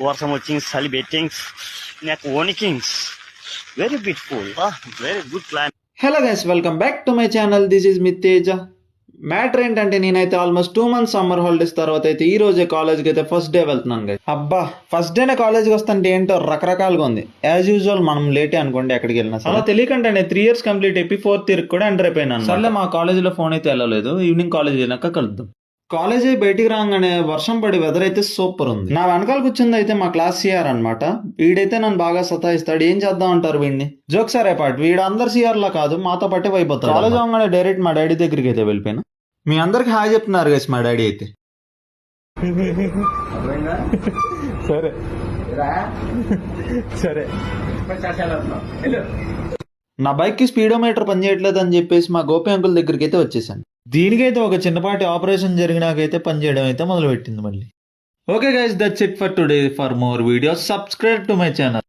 వర్షం వచ్చి చలి బెట్టింగ్స్ నాకు వణికింగ్స్ very beautiful very good plan. Hello guys, welcome back to my channel. This is మీ తేజ. మ్యాటర్ ఏంటంటే నేనైతే ఆల్మోస్ట్ 2 months సమ్మర్ హాలిడేస్ తర్వాత అయితే ఈ రోజే కాలేజ్కి అయితే ఫస్ట్ డే వెళ్తున్నాను గైస్. అబ్బా, ఫస్ట్ డేనే కాలేజ్కి వస్తుంటే ఏంటో రకరకాలుగా ఉంది. యాజ్ యూజువల్ మనం లేటే అనుకోండి ఎక్కడికి వెళ్ళినా. అలా తెలియకంటే నేను 3 years కంప్లీట్ అయిపోయి 4th year కూడా ఎంటర్ అయిపోయినాను. సర్లే, మా కాలేజీలో ఫోన్ అయితే వెళ్ళలేదు. ఈవినింగ్ కాలేజ్ అయినాక కలుద్దాం. కాలేజ్ అయి బయటికి రాగానే వర్షం పడి వెదర్ అయితే సూపర్ ఉంది. నా వెనకాల కూర్చుంది అయితే మా క్లాస్ సిఆర్ అనమాట. వీడైతే నన్ను బాగా సతాయిస్తాడు. ఏం చేద్దాం అంటారు వీడిని? జోక్ సార్ పాటు వీడు అందరు సిఆర్ లా కాదు, మాతో పట్టే అయిపోతాడు. కాలేజ్ అవగానే డైరెక్ట్ మా డాడీ దగ్గరికి అయితే వెళ్ళిపోయినా. మీ అందరికి హాయ్ చెప్తున్నారు గైస్ మా డాడీ అయితే. సరే సరే. నా బైక్ కి స్పీడోమీటర్ పనిచేయట్లేదు అని చెప్పేసి మా గోపి అంకుల్ దగ్గరికి అయితే వచ్చేసాను. దీనికైతే ఒక చిన్నపాటి ఆపరేషన్ జరిగినాకైతే పనిచేయడం అయితే మొదలు పెట్టింది మళ్ళీ. Okay guys, that's it for today. For more videos subscribe to my channel.